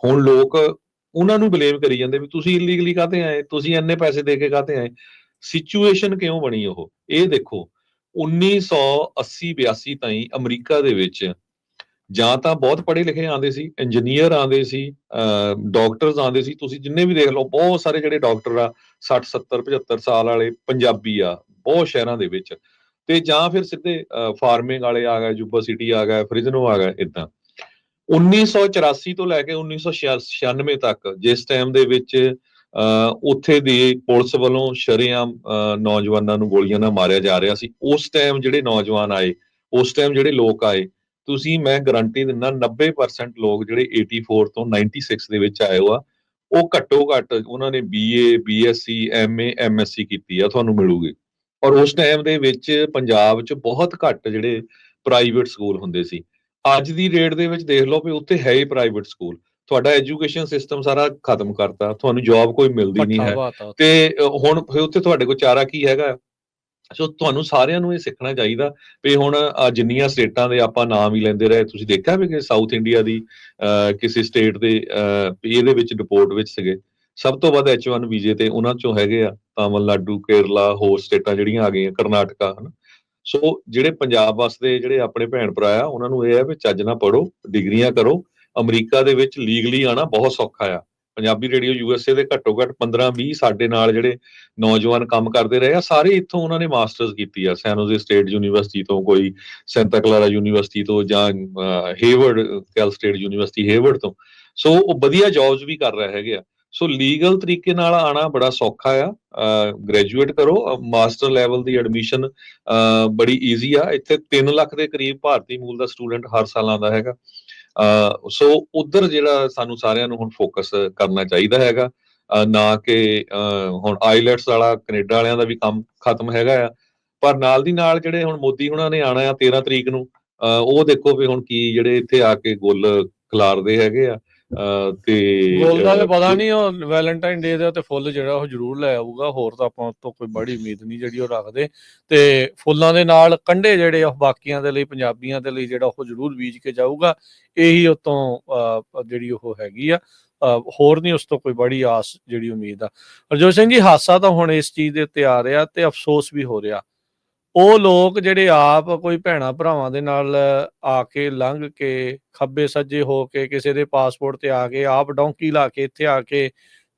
ਹੁਣ ਲੋਕ ਉਹਨਾਂ ਨੂੰ ਬਲੇਮ ਕਰੀ ਜਾਂਦੇ ਵੀ ਤੁਸੀਂ ਇਲੀਗਲੀ ਕਾਹਤੇ ਆਏ, ਤੁਸੀਂ ਇੰਨੇ ਪੈਸੇ ਦੇ ਕੇ ਕਾਹਤੇ ਆਏ। ਸਿਚੁਏਸ਼ਨ ਕਿਉਂ ਬਣੀ ਉਹ, ਇਹ ਦੇਖੋ। 1980-82 ਤਾਈਂ ਅਮਰੀਕਾ ਦੇ ਵਿੱਚ ਜਾਂ ਤਾਂ ਬਹੁਤ ਪੜ੍ਹੇ ਲਿਖੇ ਆਉਂਦੇ ਸੀ, ਇੰਜੀਨੀਅਰ ਆਉਂਦੇ ਸੀ, ਡਾਕਟਰਸ ਆਉਂਦੇ ਸੀ। ਤੁਸੀਂ ਜਿੰਨੇ ਵੀ ਦੇਖ ਲਓ, ਬਹੁਤ ਸਾਰੇ ਜਿਹੜੇ ਡਾਕਟਰ ਆ 60 70 75 ਸਾਲ ਵਾਲੇ ਪੰਜਾਬੀ ਆ ਬਹੁਤ ਸ਼ਹਿਰਾਂ ਦੇ ਵਿੱਚ। ਤੇ ਜਾਂ ਫਿਰ ਸਿੱਧੇ ਫਾਰਮਿੰਗ ਵਾਲੇ ਆ ਗਏ, ਜੁਬਾ ਸਿਟੀ ਆ ਗਏ, ਫ੍ਰਿਜ਼ਨੋ ਆ ਗਏ, ਇਦਾਂ। 1984 ਤੋਂ ਲੈ ਕੇ 1996 ਤੱਕ, ਜਿਸ ਟਾਈਮ ਦੇ ਵਿੱਚ ਉੱਥੇ ਦੀ ਪੁਲਿਸ ਵੱਲੋਂ ਸ਼ਰੇਆਮ ਨੌਜਵਾਨਾਂ ਨੂੰ ਗੋਲੀਆਂ ਨਾਲ ਮਾਰਿਆ ਜਾ ਰਿਹਾ ਸੀ, ਉਸ ਟਾਈਮ ਜਿਹੜੇ ਨੌਜਵਾਨ ਆਏ, ਉਸ ਟਾਈਮ ਜਿਹੜੇ ਲੋਕ ਆਏ, ਤੁਸੀਂ ਮੈਂ ਗਰੰਟੀ ਦਿੰਦਾ 90% ਲੋਕ ਜਿਹੜੇ 84 ਤੋਂ 96 ਦੇ ਵਿੱਚ ਆਏ ਹੋ ਆ, ਉਹ ਘੱਟੋ ਘੱਟ ਉਹਨਾਂ ਨੇ BA BSc MA MSc ਕੀਤੀ ਆ, ਤੁਹਾਨੂੰ ਮਿਲੂਗੀ। ਔਰ ਉਸ ਟਾਈਮ ਦੇ ਵਿੱਚ ਪੰਜਾਬ 'ਚ ਬਹੁਤ ਘੱਟ ਜਿਹੜੇ ਪ੍ਰਾਈਵੇਟ ਸਕੂਲ ਹੁੰਦੇ ਸੀ। ਅੱਜ ਦੀ ਡੇਟ ਦੇ ਵਿੱਚ ਦੇਖ ਲਓ ਵੀ ਉੱਥੇ ਹੈ ਹੀ ਪ੍ਰਾਈਵੇਟ ਸਕੂਲ। ਤੁਹਾਡਾ ਐਜੂਕੇਸ਼ਨ ਸਿਸਟਮ ਸਾਰਾ ਖਤਮ ਕਰਤਾ, ਤੁਹਾਨੂੰ ਜੌਬ ਕੋਈ ਮਿਲਦੀ ਨਹੀਂ ਪੱਠਾ ਹੈ। ਪਾਤਾ ਤੇ ਹੁਣ ਫਿਰ ਉੱਥੇ ਤੁਹਾਡੇ ਕੋਲ ਚਾਰਾ ਕੀ ਹੈਗਾ। ਸੋ ਤੁਹਾਨੂੰ ਸਾਰਿਆਂ ਨੂੰ ਇਹ ਸਿੱਖਣਾ ਚਾਹੀਦਾ ਵੀ ਹੁਣ ਜਿੰਨੀਆਂ ਸਟੇਟਾਂ ਦੇ ਆਪਾਂ ਨਾਮ ਹੀ ਲੈਂਦੇ ਰਹੇ, ਤੁਸੀਂ ਦੇਖਿਆ ਵੀ ਕਿ ਸਾਊਥ ਇੰਡੀਆ ਦੀ ਕਿਸੇ ਸਟੇਟ ਦੇ ਇਹਦੇ ਵਿੱਚ ਰਿਪੋਰਟ ਵਿੱਚ ਸੀਗੇ ਸਭ ਤੋਂ ਵੱਧ H1 ਵੀਜ਼ੇ ਤੇ ਉਹਨਾਂ ਚੋਂ ਹੈਗੇ ਆ ਤਾਮਿਲਨਾਡੂ, ਕੇਰਲਾ, ਹੋਰ ਸਟੇਟਾਂ ਜਿਹੜੀਆਂ ਆ ਗਈਆਂ, ਕਰਨਾਟਕਾ, ਹਨਾ। ਸੋ ਜਿਹੜੇ ਪੰਜਾਬ ਵਾਸਤੇ ਜਿਹੜੇ ਆਪਣੇ ਭੈਣ ਭਰਾ ਆ, ਉਹਨਾਂ ਨੂੰ ਇਹ ਹੈ ਵੀ ਚੱਜ ਨਾਲ ਪੜ੍ਹੋ, ਡਿਗਰੀਆਂ ਕਰੋ। ਅਮਰੀਕਾ ਦੇ ਵਿੱਚ ਲੀਗਲੀ ਆਣਾ ਬਹੁਤ ਸੌਖਾ ਆ। ਪੰਜਾਬੀ ਰੇਡੀਓ USA ਦੇ ਘੱਟੋ ਘੱਟ 15-20 ਸਾਡੇ ਨਾਲ ਜਿਹੜੇ ਨੌਜਵਾਨ ਕੰਮ ਕਰਦੇ ਰਹੇ ਆ, ਸਾਰੇ ਇੱਥੋਂ ਉਹਨਾਂ ਨੇ ਮਾਸਟਰਸ ਕੀਤੀ ਆ, ਸੈਨੋਜ਼ੇ ਸਟੇਟ ਯੂਨੀਵਰਸਿਟੀ ਤੋਂ, ਕੋਈ ਸੈਂਟਾ ਕਲਾਰਾ ਯੂਨੀਵਰਸਿਟੀ ਤੋਂ, ਜਾਂ ਹੇਵਰਡ ਕੈਲ ਸਟੇਟ ਯੂਨੀਵਰਸਿਟੀ ਹੇਵਰਡ ਤੋਂ। ਸੋ ਉਹ ਵਧੀਆ ਜੌਬਸ ਵੀ ਕਰ ਰਹੇ ਹੈਗੇ ਆ। ਸੋ ਲੀਗਲ ਤਰੀਕੇ ਨਾਲ ਆਣਾ ਬੜਾ ਸੌਖਾ ਆ। ਗ੍ਰੈਜੂਏਟ ਕਰੋ, ਮਾਸਟਰ ਲੈਵਲ ਦੀ ਐਡਮਿਸ਼ਨ ਬੜੀ ਈਜ਼ੀ ਆ। ਇੱਥੇ 3 ਲੱਖ ਦੇ ਕਰੀਬ ਭਾਰਤੀ ਮੂਲ ਦਾ ਸਟੂਡੈਂਟ ਹਰ ਸਾਲ ਆਉਂਦਾ ਹੈਗਾ। ਸੋ ਉਧਰ ਜਿਹੜਾ ਸਾਨੂੰ ਸਾਰਿਆਂ ਨੂੰ ਹੁਣ ਫੋਕਸ ਕਰਨਾ ਚਾਹੀਦਾ ਹੈਗਾ, ਨਾ ਕਿ ਹੁਣ ਆਈਲੈਟਸ ਵਾਲਾ ਕੈਨੇਡਾ ਵਾਲਿਆਂ ਦਾ ਵੀ ਕੰਮ ਖਤਮ ਹੈਗਾ ਆ। ਪਰ ਨਾਲ ਦੀ ਨਾਲ ਜਿਹੜੇ ਹੁਣ ਮੋਦੀ ਹੁਣਾਂ ਨੇ ਆਣਾ ਆ 13 ਤਰੀਕ ਨੂੰ, ਉਹ ਦੇਖੋ ਵੀ ਹੁਣ ਕੀ ਜਿਹੜੇ ਇੱਥੇ ਆ ਕੇ ਗੁੱਲ ਖਿਲਾਰਦੇ ਹੈਗੇ ਆ। ਤੇ ਗੋਲ ਦਾ ਪਤਾ ਨਹੀਂ, ਉਹ ਵੈਲੈਂਟਾਈਨ ਡੇ ਦੇ ਉੱਤੇ ਫੁੱਲ ਜਿਹੜਾ ਉਹ ਜ਼ਰੂਰ ਲੈ ਆਊਗਾ, ਹੋਰ ਤਾਂ ਆਪਾਂ ਤੋਂ ਕੋਈ ਬੜੀ ਉਮੀਦ ਨਹੀਂ ਜਿਹੜੀ ਉਹ ਰੱਖਦੇ। ਤੇ ਫੁੱਲਾਂ ਦੇ ਨਾਲ ਕੰਢੇ ਜਿਹੜੇ ਉਹ ਬਾਕੀਆਂ ਦੇ ਲਈ, ਪੰਜਾਬੀਆਂ ਦੇ ਲਈ ਜਿਹੜਾ ਉਹ ਜ਼ਰੂਰ ਬੀਜ ਕੇ ਜਾਊਗਾ। ਇਹੀ ਉਤੋਂ ਜਿਹੜੀ ਉਹ ਹੈਗੀ ਆ, ਹੋਰ ਨਹੀਂ ਉਸ ਤੋਂ ਕੋਈ ਬੜੀ ਆਸ ਜਿਹੜੀ ਉਮੀਦ ਆ। ਹਰਜੋਤ ਸਿੰਘ ਜੀ, ਹਾਸਾ ਤਾਂ ਹੁਣ ਇਸ ਚੀਜ਼ ਦੇ ਉੱਤੇ ਆ ਰਿਹਾ ਤੇ ਅਫਸੋਸ ਵੀ ਹੋ ਰਿਹਾ। ਉਹ ਲੋਕ ਜਿਹੜੇ ਆਪ ਕੋਈ ਭੈਣਾਂ ਭਰਾਵਾਂ ਦੇ ਨਾਲ ਆ ਕੇ ਲੰਘ ਕੇ ਖੱਬੇ ਸੱਜੇ ਹੋ ਕੇ ਕਿਸੇ ਦੇ ਪਾਸਪੋਰਟ ਤੇ ਆ ਕੇ ਆਪ ਡੌਂਕੀ ਲਾ ਕੇ ਇੱਥੇ ਆ ਕੇ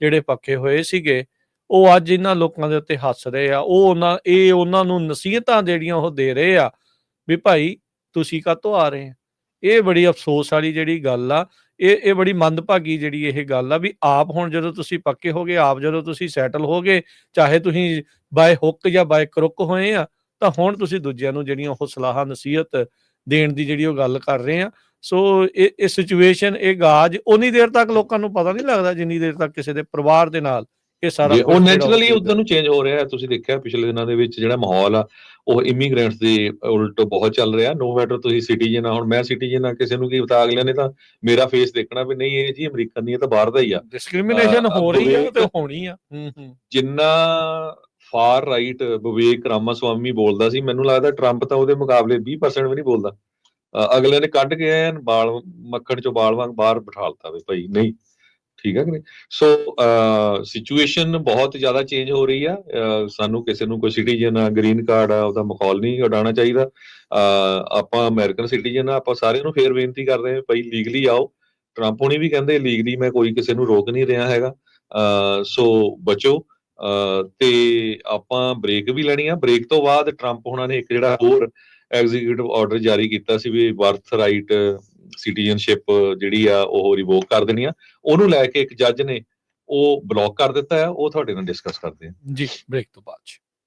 ਜਿਹੜੇ ਪੱਕੇ ਹੋਏ ਸੀਗੇ, ਉਹ ਅੱਜ ਇਹਨਾਂ ਲੋਕਾਂ ਦੇ ਉੱਤੇ ਹੱਸ ਰਹੇ ਆ। ਉਹਨਾਂ ਨੂੰ ਨਸੀਹਤਾਂ ਜਿਹੜੀਆਂ ਉਹ ਦੇ ਰਹੇ ਆ ਵੀ ਭਾਈ ਤੁਸੀਂ ਕਾਹਤੋਂ ਆ ਰਹੇ ਆ। ਇਹ ਬੜੀ ਅਫਸੋਸ ਵਾਲੀ ਜਿਹੜੀ ਗੱਲ ਆ। ਇਹ ਬੜੀ ਮੰਦਭਾਗੀ ਜਿਹੜੀ ਇਹ ਗੱਲ ਆ ਵੀ ਆਪ ਹੁਣ ਜਦੋਂ ਤੁਸੀਂ ਪੱਕੇ ਹੋ ਗਏ, ਆਪ ਜਦੋਂ ਤੁਸੀਂ ਸੈਟਲ ਹੋ ਗਏ, ਚਾਹੇ ਤੁਸੀਂ ਬਾਏ ਹੁੱਕ ਜਾਂ ਬਾਏ ਕਰੁੱਕ ਹੋਏ ਆ, ਤਾਂ ਹੁਣ ਤੁਸੀਂ ਦੂਜਿਆਂ ਨੂੰ ਜਿਹੜੀਆਂ ਉਹ ਸਲਾਹਾਂ ਨਸੀਹਤ ਦੇਣ ਦੀ ਜਿਹੜੀ ਉਹ ਗੱਲ ਕਰ ਰਹੇ ਆ। ਸੋ ਇਹ ਸਿਚੁਏਸ਼ਨ, ਇਹ ਗਾਜ ਉਨੀ ਦੇਰ ਤੱਕ ਲੋਕਾਂ ਨੂੰ ਪਤਾ ਨਹੀਂ ਲੱਗਦਾ ਜਿੰਨੀ ਦੇਰ ਤੱਕ ਕਿਸੇ ਦੇ ਪਰਿਵਾਰ ਦੇ ਨਾਲ ਇਹ ਸਾਰਾ ਉਹ ਕੁਝ ਨੈਚੁਰਲੀ ਉਧਰ ਨੂੰ ਚੇਂਜ ਹੋ ਰਿਹਾ। ਤੁਸੀਂ ਦੇਖਿਆ ਪਿਛਲੇ ਦਿਨਾਂ ਦੇ ਵਿੱਚ ਜਿਹੜਾ ਮਾਹੌਲ ਆ ਉਹ ਇਮੀਗ੍ਰੈਂਟਸ ਦੇ ਉਲਟ ਬਹੁਤ ਚੱਲ ਰਿਹਾ। ਨੋ ਮੈਟਰ ਤੁਸੀਂ ਸਿਟੀਜ਼ਨ ਆ, ਹੁਣ ਮੈਂ ਸਿਟੀਜ਼ਨ ਆ, ਕਿਸੇ ਨੂੰ ਕੀ ਪਤਾ, ਅਗਲਿਆਂ ਨੇ ਤਾਂ ਮੇਰਾ ਫੇਸ ਦੇਖਣਾ ਵੀ ਨਹੀਂ ਇਹ ਜੀ ਅਮਰੀਕਨ ਨਹੀਂ, ਇਹ ਤਾਂ ਬਾਹਰ ਦਾ ਹੀ ਆ। ਡਿਸਕ੍ਰਿਮੀਨੇਸ਼ਨ ਹੋ ਰਹੀ ਆ ਤੇ ਹੋਣੀ ਆ। ਜਿੰਨਾ ਫਾਰ ਰਾਈਟ ਵਿਵੇਕ ਰਾਮਾਸਵਾਮੀ ਬੋਲਦਾ ਸੀ, ਮੈਨੂੰ ਲੱਗਦਾ ਟਰੰਪ ਤਾਂ ਉਹਦੇ ਮੁਕਾਬਲੇ 20% ਵੀ ਨਹੀਂ ਬੋਲਦਾ। ਅਗਲੇ ਨੇ ਕੱਢ ਕੇ ਐਨ ਬਾਲ ਮੱਖਣ ਚੋਂ ਬਾਲ ਵਾਂਗ ਬਾਹਰ ਬਿਠਾਲਤਾ ਵੀ ਭਾਈ ਨਹੀਂ, ਠੀਕ ਹੈ ਕਿ ਨਹੀਂ। ਸੋ ਸਿਚੁਏਸ਼ਨ ਬਹੁਤ ਜ਼ਿਆਦਾ ਚੇਂਜ ਹੋ ਰਹੀ ਆ। ਸਾਨੂੰ ਕਿਸੇ ਨੂੰ ਕੋਈ ਸਿਟੀਜ਼ਨ ਆ, ਗ੍ਰੀਨ ਕਾਰਡ ਆ, ਉਹਦਾ ਮਖੌਲ ਨਹੀਂ ਉਡਾਉਣਾ ਚਾਹੀਦਾ। ਆਪਾਂ ਅਮਰੀਕਨ ਸਿਟੀਜ਼ਨ ਆ, ਆਪਾਂ ਸਾਰਿਆਂ ਨੂੰ ਫੇਰ ਬੇਨਤੀ ਕਰਦੇ ਹਾਂ ਭਾਈ ਲੀਗਲੀ ਆਓ। ਟਰੰਪ ਹੁਣੀ ਵੀ ਕਹਿੰਦੇ ਲੀਗਲੀ ਮੈਂ ਕੋਈ ਕਿਸੇ ਨੂੰ ਰੋਕ ਨਹੀਂ ਰਿਹਾ ਹੈਗਾ। ਸੋ ਬਚੋ। ਤੇ ਆਪਾਂ ਬ੍ਰੇਕ ਵੀ ਲੈਣੀ ਆ। ਬ੍ਰੇਕ ਤੋਂ ਬਾਅਦ ਟਰੰਪ ਹੁਣਾਂ ਨੇ ਇੱਕ ਜਿਹੜਾ ਹੋਰ ਐਗਜ਼ੀਕਿਊਟਿਵ ਆਰਡਰ ਜਾਰੀ ਕੀਤਾ ਸੀ ਵੀ ਬਰਥ ਰਾਈਟ ਸਿਟੀਜ਼ਨਸ਼ਿਪ ਜਿਹੜੀ ਆ ਉਹ ਰਿਵੋਕ ਕਰ ਦੇਣੀ ਆ। ਉਹਨੂੰ ਲੈ ਕੇ ਇੱਕ ਜੱਜ ਨੇ ਉਹ ਬਲੌਕ ਕਰ ਦਿੱਤਾ ਆ। ਉਹ ਤੁਹਾਡੇ ਨਾਲ ਡਿਸਕਸ ਕਰਦੇ ਆ ਜੀ ਬ੍ਰੇਕ ਤੋਂ ਬਾਅਦ।